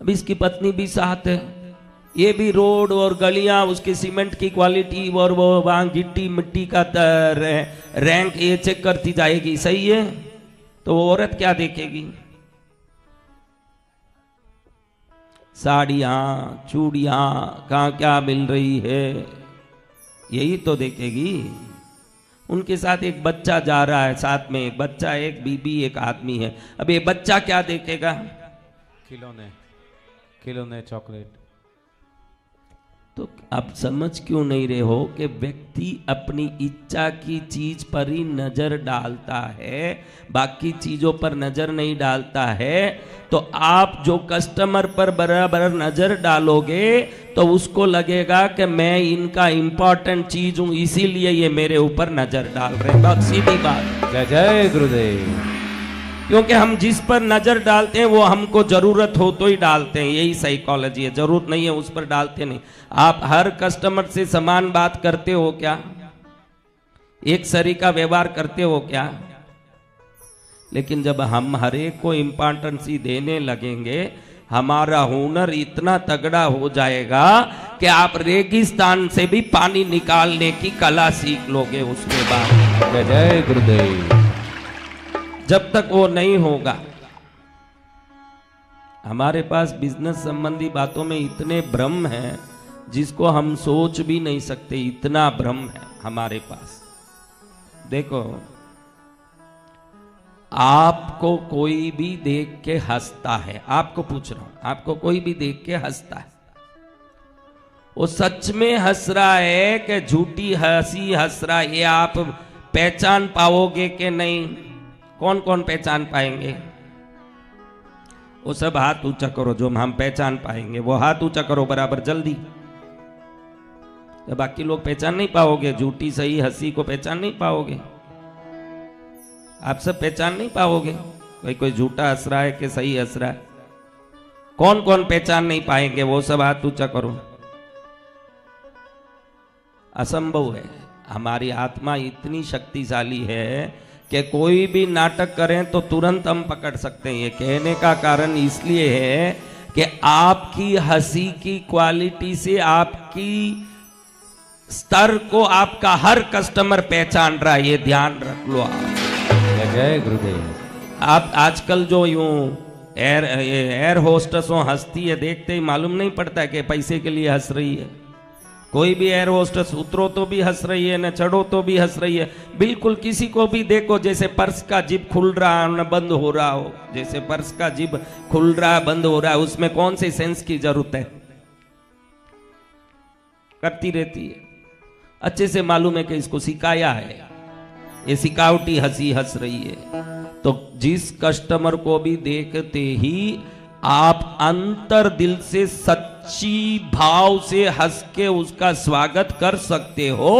अब इसकी पत्नी भी साथ है, ये भी रोड और गलियां, उसके सीमेंट की क्वालिटी और वो वहां गिट्टी मिट्टी का रैंक ये चेक करती जाएगी, सही है? तो वो औरत क्या देखेगी? साड़ियां, चूड़ियां, कहाँ क्या मिल रही है, यही तो देखेगी। उनके साथ एक बच्चा जा रहा है, साथ में एक बच्चा, एक बीबी, एक आदमी है। अब ये बच्चा क्या देखेगा? खिलौने, खिलौने, चॉकलेट। तो आप समझ क्यों नहीं रहे हो कि व्यक्ति अपनी इच्छा की चीज पर ही नजर डालता है, बाकी चीजों पर नजर नहीं डालता है। तो आप जो कस्टमर पर बराबर नजर डालोगे तो उसको लगेगा कि मैं इनका इंपॉर्टेंट चीज हूं, इसीलिए ये मेरे ऊपर नजर डाल रहे हैं। बहुत सीधी बात। जय जय गुरुदेव। क्योंकि हम जिस पर नजर डालते हैं वो हमको जरूरत हो तो ही डालते हैं, यही साइकोलॉजी है। जरूरत नहीं है उस पर डालते नहीं। आप हर कस्टमर से समान बात करते हो क्या? एक सरी का व्यवहार करते हो क्या? लेकिन जब हम हर एक को इंपॉर्टेंसी देने लगेंगे, हमारा हुनर इतना तगड़ा हो जाएगा कि आप रेगिस्तान से भी पानी निकालने की कला सीख लोगे उसके बाद। जय जय गुरुदेव। जब तक वो नहीं होगा, हमारे पास बिजनेस संबंधी बातों में इतने भ्रम हैं जिसको हम सोच भी नहीं सकते, इतना भ्रम है हमारे पास। देखो, आपको कोई भी देख के हंसता है, आपको पूछ रहा हूं, आपको कोई भी देख के हंसता है, वो सच में हंस रहा है कि झूठी हंसी हंस रहा है, ये आप पहचान पाओगे कि नहीं? कौन कौन पहचान पाएंगे? वो सब हाथ ऊंचा करो जो हम पहचान पाएंगे, वो हाथ ऊंचा करो बराबर जल्दी। तो बाकी लोग पहचान नहीं पाओगे, झूठी सही हंसी को पहचान नहीं पाओगे, आप सब पहचान नहीं पाओगे। कोई झूठा हंस रहा है कि सही हंस रहा है, कौन कौन पहचान नहीं पाएंगे? वो सब हाथ ऊंचा करो। असंभव है। हमारी आत्मा इतनी शक्तिशाली है कि कोई भी नाटक करें तो तुरंत हम पकड़ सकते हैं। ये कहने का कारण इसलिए है कि आपकी हंसी की क्वालिटी से आपकी स्तर को आपका हर कस्टमर पहचान रहा है, ये ध्यान रख लो आप। जय गुरुदेव। आप आजकल जो यूं एयर होस्टेसों हंसती है, देखते ही मालूम नहीं पड़ता कि पैसे के लिए हंस रही है। कोई भी एयर होस्टेस उतरो तो भी हंस रही है, न चढ़ो तो भी हंस रही है। बिल्कुल किसी को भी देखो, जैसे पर्स का जिप खुल रहा न बंद हो रहा हो, जैसे पर्स का जिप खुल रहा बंद हो रहा है, उसमें कौन से सेंस की जरूरत है? करती रहती है। अच्छे से मालूम है कि इसको सिखाया है, ये सिखावटी हंसी हंस रही है। तो जिस कस्टमर को भी देखते ही आप अंतर दिल से सच्ची भाव से हंस के उसका स्वागत कर सकते हो,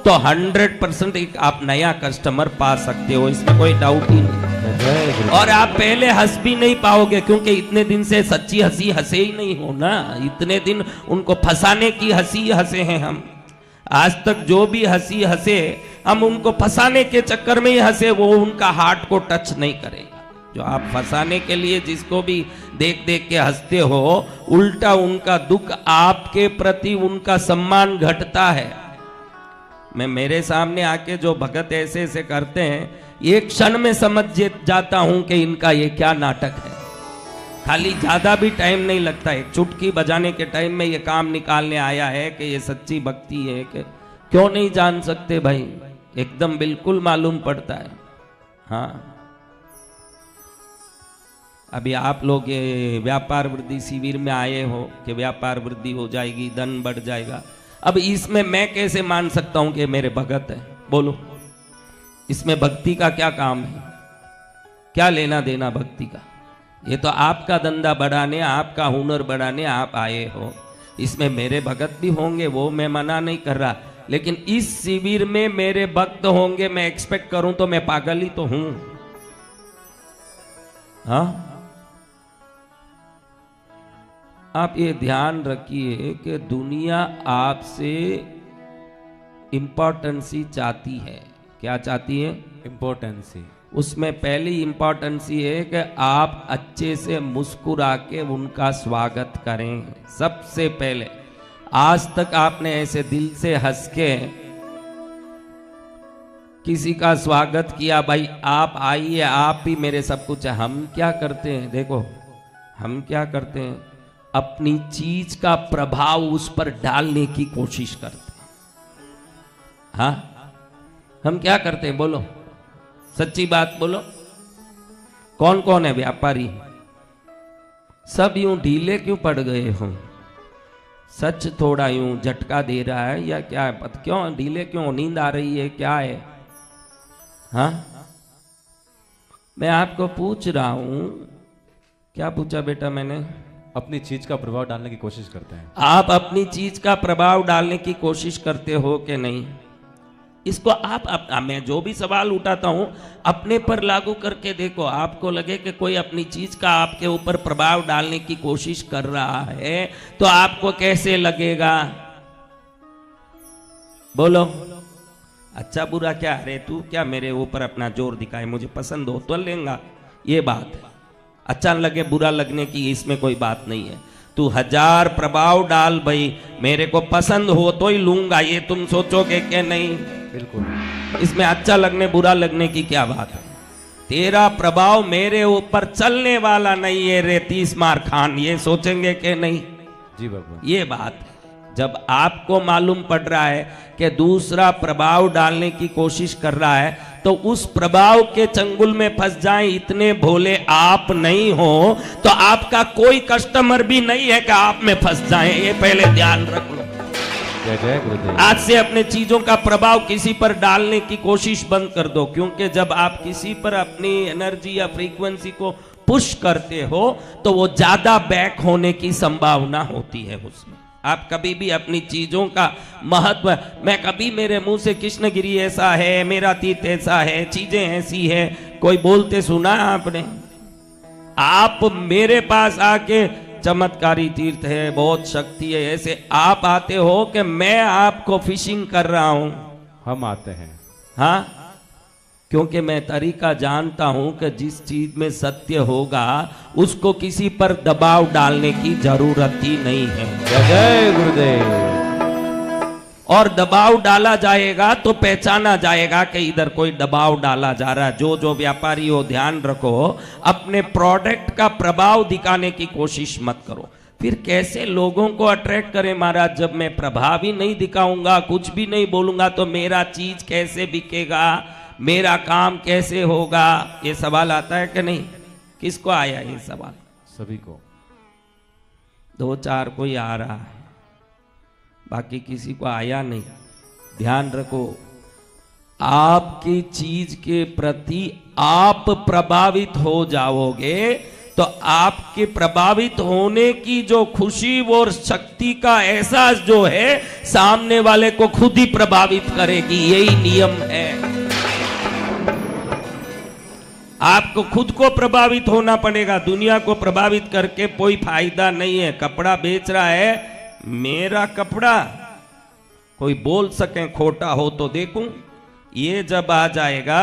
तो 100% एक आप नया कस्टमर पा सकते हो, इसमें कोई डाउट ही नहीं। और आप पहले हंस भी नहीं पाओगे, क्योंकि इतने दिन से सच्ची हंसी हंसे ही नहीं हो ना। इतने दिन उनको फंसाने की हंसी हंसे हैं हम। आज तक जो भी हंसी हंसे, हम उनको फंसाने के चक्कर में ही हंसे, वो उनका हार्ट को टच नहीं करेगा। जो आप फंसाने के लिए जिसको भी देख देख के हंसते हो, उल्टा उनका दुख, आपके प्रति उनका सम्मान घटता है। मैं मेरे सामने आके जो भगत ऐसे ऐसे करते हैं, एक क्षण में समझ जाता हूं कि इनका ये क्या नाटक है। खाली ज्यादा भी टाइम नहीं लगता, एक चुटकी बजाने के टाइम में ये काम निकालने आया है कि ये सच्ची भक्ति है कि क्यों नहीं जान सकते भाई, एकदम बिल्कुल मालूम पड़ता है। हाँ, अभी आप लोग ये व्यापार वृद्धि शिविर में आए हो कि व्यापार वृद्धि हो जाएगी, धन बढ़ जाएगा। अब इसमें मैं कैसे मान सकता हूं कि मेरे भगत है? बोलो, इसमें भक्ति का क्या काम है? क्या लेना देना भक्ति का? ये तो आपका धंधा बढ़ाने, आपका हुनर बढ़ाने आप आए हो। इसमें मेरे भगत भी होंगे, वो मैं मना नहीं कर रहा, लेकिन इस शिविर में मेरे भक्त होंगे मैं एक्सपेक्ट करूं तो मैं पागल ही तो हूं। हाँ, आप ये ध्यान रखिए कि दुनिया आपसे इंपॉर्टेंसी चाहती है। क्या चाहती है? इंपॉर्टेंसी। उसमें पहली इंपॉर्टेंस ये है कि आप अच्छे से मुस्कुरा के उनका स्वागत करें। सबसे पहले, आज तक आपने ऐसे दिल से हंस के किसी का स्वागत किया? भाई आप आइए, आप ही मेरे सब कुछ है। हम क्या करते हैं, देखो हम क्या करते हैं, अपनी चीज का प्रभाव उस पर डालने की कोशिश करते हैं। हाँ, हम क्या करते हैं, बोलो सच्ची बात बोलो। कौन कौन है व्यापारी? सब यूं ढीले क्यों पड़ गए हो? सच थोड़ा यूं झटका दे रहा है या क्या है? क्यों ढीले, क्यों नींद आ रही है, क्या है? हाँ, मैं आपको पूछ रहा हूं। क्या पूछा बेटा मैंने? अपनी चीज का प्रभाव डालने की कोशिश करते हैं। आप अपनी चीज का प्रभाव डालने की कोशिश करते हो कि नहीं? इसको आप मैं जो भी सवाल उठाता हूं अपने पर लागू करके देखो। आपको लगे कि कोई अपनी चीज का आपके ऊपर प्रभाव डालने की कोशिश कर रहा है तो आपको कैसे लगेगा? बोलो। अच्छा बुरा क्या? अरे तू क्या मेरे ऊपर अपना जोर दिखाए, मुझे पसंद हो तो लेंगा, ये बात है। अच्छा लगे बुरा लगने की इसमें कोई बात नहीं है। तू 1000 प्रभाव डाल भाई, मेरे को पसंद हो तो ही लूंगा, ये तुम सोचोगे कि नहीं? बिल्कुल। इसमें अच्छा लगने बुरा लगने की क्या बात है? तेरा प्रभाव मेरे ऊपर चलने वाला नहीं है रे 30 मार खान, ये सोचेंगे कि नहीं? जी बाबा, ये बात है। जब आपको मालूम पड़ रहा है कि दूसरा प्रभाव डालने की कोशिश कर रहा है तो उस प्रभाव के चंगुल में फंस जाएं, इतने भोले आप नहीं हो तो आपका कोई कस्टमर भी नहीं है कि आप में फंस जाएं, ये पहले ध्यान रख लो। जय जय गुरुदेव। आज से अपने चीजों का प्रभाव किसी पर डालने की कोशिश बंद कर दो, क्योंकि जब आप किसी पर अपनी एनर्जी या फ्रीक्वेंसी को पुश करते हो तो वो ज्यादा बैक होने की संभावना होती है उसमें। आप कभी भी अपनी चीजों का महत्व, मैं कभी मेरे मुंह से कृष्णगिरी ऐसा है, मेरा तीर्थ ऐसा है, चीजें ऐसी है, कोई बोलते सुना आपने? आप मेरे पास आके चमत्कारी तीर्थ है, बहुत शक्ति है, ऐसे आप आते हो कि मैं आपको फिशिंग कर रहा हूं? हम आते हैं। हाँ, क्योंकि मैं तरीका जानता हूं कि जिस चीज में सत्य होगा उसको किसी पर दबाव डालने की जरूरत ही नहीं है। जय जय गुरुदेव। और दबाव डाला जाएगा तो पहचाना जाएगा कि इधर कोई दबाव डाला जा रहा है। जो व्यापारी हो ध्यान रखो, अपने प्रोडक्ट का प्रभाव दिखाने की कोशिश मत करो। फिर कैसे लोगों को अट्रैक्ट करें महाराज? जब मैं प्रभाव ही नहीं दिखाऊंगा, कुछ भी नहीं बोलूंगा तो मेरा चीज कैसे बिकेगा, मेरा काम कैसे होगा? ये सवाल आता है कि नहीं? किसको आया ये सवाल? सभी को। 2-4 कोई आ रहा है, बाकी किसी को आया नहीं। ध्यान रखो, आपकी चीज के प्रति आप प्रभावित हो जाओगे तो आपके प्रभावित होने की जो खुशी और शक्ति का एहसास जो है सामने वाले को खुद ही प्रभावित करेगी। यही नियम है। आपको खुद को प्रभावित होना पड़ेगा, दुनिया को प्रभावित करके कोई फायदा नहीं है। कपड़ा बेच रहा है, मेरा कपड़ा, कोई बोल सके खोटा हो तो देखूं, ये जब आ जाएगा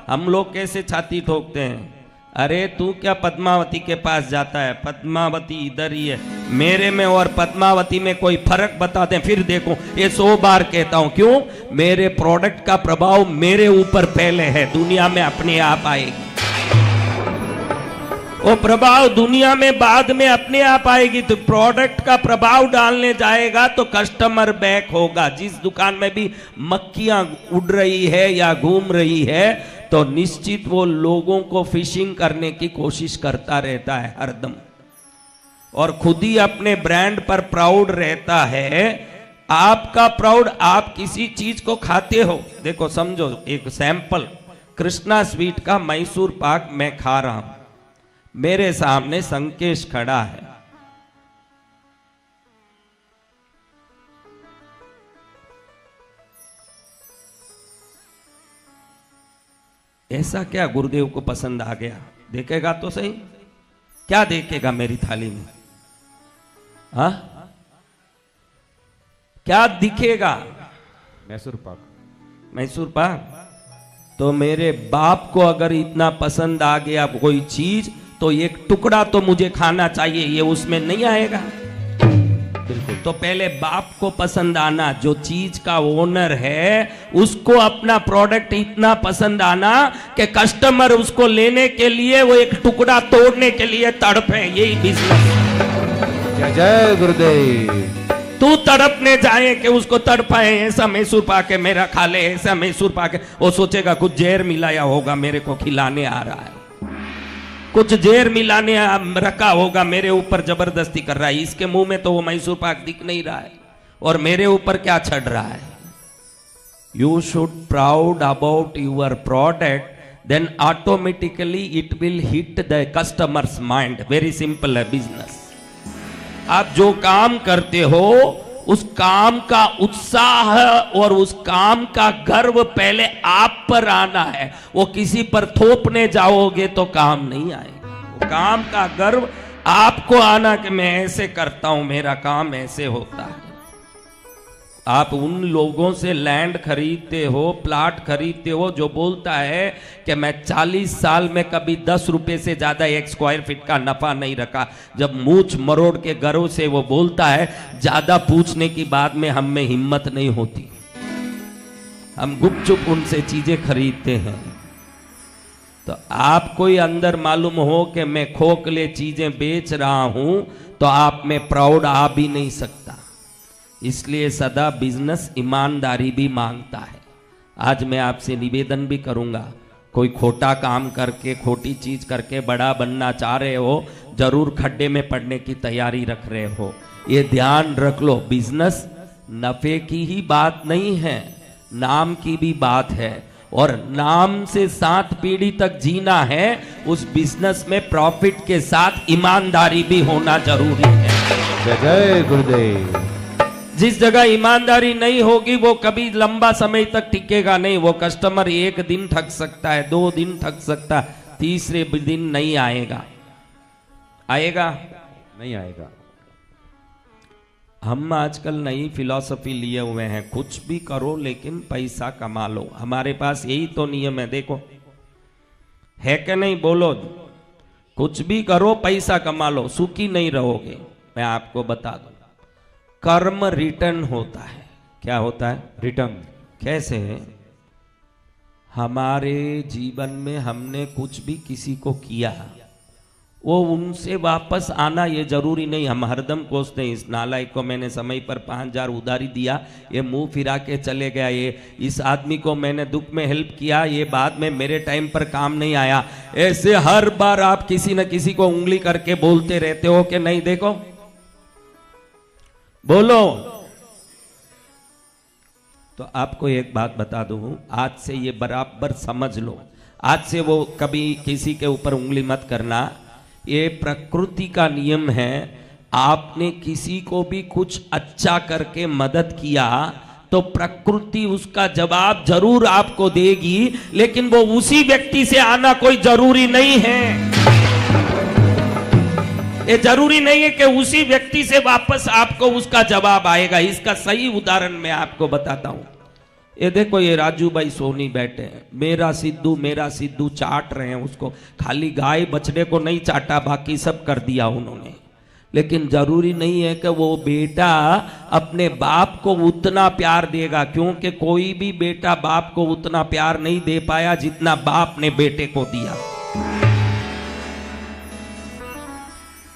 हम लोग कैसे छाती ठोकते हैं, अरे तू क्या पद्मावती के पास जाता है, पद्मावती इधर ही है, मेरे में और पद्मावती में कोई फर्क बता दें फिर देखो। ये 100 बार कहता हूं, क्यों? मेरे प्रोडक्ट का प्रभाव मेरे ऊपर पहले है, दुनिया में अपने आप आएगी। वो प्रभाव दुनिया में बाद में अपने आप आएगी। तो प्रोडक्ट का प्रभाव डालने जाएगा तो कस्टमर बैक होगा। जिस दुकान में भी मक्खियां उड़ रही है या घूम रही है तो निश्चित वो लोगों को फिशिंग करने की कोशिश करता रहता है हरदम, और खुद ही अपने ब्रांड पर प्राउड रहता है। आपका प्राउड, आप किसी चीज को खाते हो, देखो समझो एक सैंपल, कृष्णा स्वीट का मैसूर पाक मैं खा रहा हूं, मेरे सामने संकेश खड़ा है, ऐसा क्या गुरुदेव को पसंद आ गया? देखेगा तो सही, क्या देखेगा मेरी थाली में? हा? क्या दिखेगा? मैसूर पाक। मैसूर पाक तो मेरे बाप को अगर इतना पसंद आ गया कोई चीज तो एक टुकड़ा तो मुझे खाना चाहिए, ये उसमें नहीं आएगा। तो पहले बाप को पसंद आना, जो चीज का ओनर है उसको अपना प्रोडक्ट इतना पसंद आना कि कस्टमर उसको लेने के लिए वो एक टुकड़ा तोड़ने के लिए तड़पे। यही बिजनेस। जय जय गुरुदेव। तू तड़पने जाए कि उसको तड़पाए, ऐसा मैसूर पाके मेरा खा ले, ऐसा मैसूर पाके। वो सोचेगा कुछ जहर मिलाया होगा मेरे को खिलाने आ रहा है, कुछ जहर मिलाने रखा होगा मेरे ऊपर जबरदस्ती कर रहा है। इसके मुंह में तो वो मैसूर पाक दिख नहीं रहा है और मेरे ऊपर क्या चढ़ रहा है। You should proud about your product, then automatically it will hit the customers mind. Very simple है बिजनेस। आप जो काम करते हो उस काम का उत्साह और उस काम का गर्व पहले आप पर आना है। वो किसी पर थोपने जाओगे तो काम नहीं आएगा। वो काम का गर्व आपको आना कि मैं ऐसे करता हूं, मेरा काम ऐसे होता है। आप उन लोगों से लैंड खरीदते हो, प्लाट खरीदते हो जो बोलता है कि मैं 40 साल में कभी 10 रुपए से ज्यादा 1 स्क्वायर फीट का नफा नहीं रखा। जब मूछ मरोड़ के गर्व से वो बोलता है, ज्यादा पूछने की बाद में हम में हिम्मत नहीं होती, हम गुपचुप उनसे चीजें खरीदते हैं। तो आपको ही अंदर मालूम हो कि मैं खोखले चीजें बेच रहा हूं तो आप में प्राउड आ भी नहीं सकता। इसलिए सदा बिजनेस ईमानदारी भी मांगता है। आज मैं आपसे निवेदन भी करूंगा, कोई खोटा काम करके, खोटी चीज करके बड़ा बनना चाह रहे हो, जरूर खड्डे में पड़ने की तैयारी रख रहे हो। ये ध्यान रख लो, बिजनेस नफे की ही बात नहीं है, नाम की भी बात है। और नाम से 7 पीढ़ी तक जीना है, उस बिजनेस में प्रॉफिट के साथ ईमानदारी भी होना जरूरी है। जय जय गुरुदेव। जिस जगह ईमानदारी नहीं होगी वो कभी लंबा समय तक टिकेगा नहीं। वो कस्टमर 1 दिन ठग सकता है, 2 दिन ठग सकता है, तीसरे दिन नहीं आएगा। आएगा नहीं आएगा। हम आजकल नई फिलॉसफी लिए हुए हैं, कुछ भी करो लेकिन पैसा कमा लो। हमारे पास यही तो नियम है, देखो है कि नहीं, बोलो। कुछ भी करो पैसा कमा लो, सुखी नहीं रहोगे। मैं आपको बता दूं, कर्म रिटर्न होता है। क्या होता है? रिटर्न। कैसे? हमारे जीवन में हमने कुछ भी किसी को किया, वो उनसे वापस आना ये जरूरी नहीं। हम हरदम कोसते हैं, इस नालायक को मैंने समय पर 5000 उधारी दिया, ये मुंह फिरा के चले गया, ये इस आदमी को मैंने दुख में हेल्प किया, ये बाद में मेरे टाइम पर काम नहीं आया। ऐसे हर बार आप किसी न किसी को उंगली करके बोलते रहते हो कि नहीं। देखो बोलो। तो आपको एक बात बता दूं, आज से ये बराबर समझ लो, आज से वो कभी किसी के ऊपर उंगली मत करना। ये प्रकृति का नियम है। आपने किसी को भी कुछ अच्छा करके मदद किया तो प्रकृति उसका जवाब जरूर आपको देगी, लेकिन वो उसी व्यक्ति से आना कोई जरूरी नहीं है। ये जरूरी नहीं है कि उसी व्यक्ति से वापस आपको उसका जवाब आएगा। इसका सही उदाहरण मैं आपको बताता हूं। ये देखो, ये राजू भाई सोनी बैठे हैं, मेरा सिद्धू चाट रहे हैं उसको। खाली गाय बछड़े को नहीं चाटा, बाकी सब कर दिया उन्होंने। लेकिन जरूरी नहीं है कि वो बेटा अपने बाप को उतना प्यार देगा, क्योंकि कोई भी बेटा बाप को उतना प्यार नहीं दे पाया जितना बाप ने बेटे को दिया।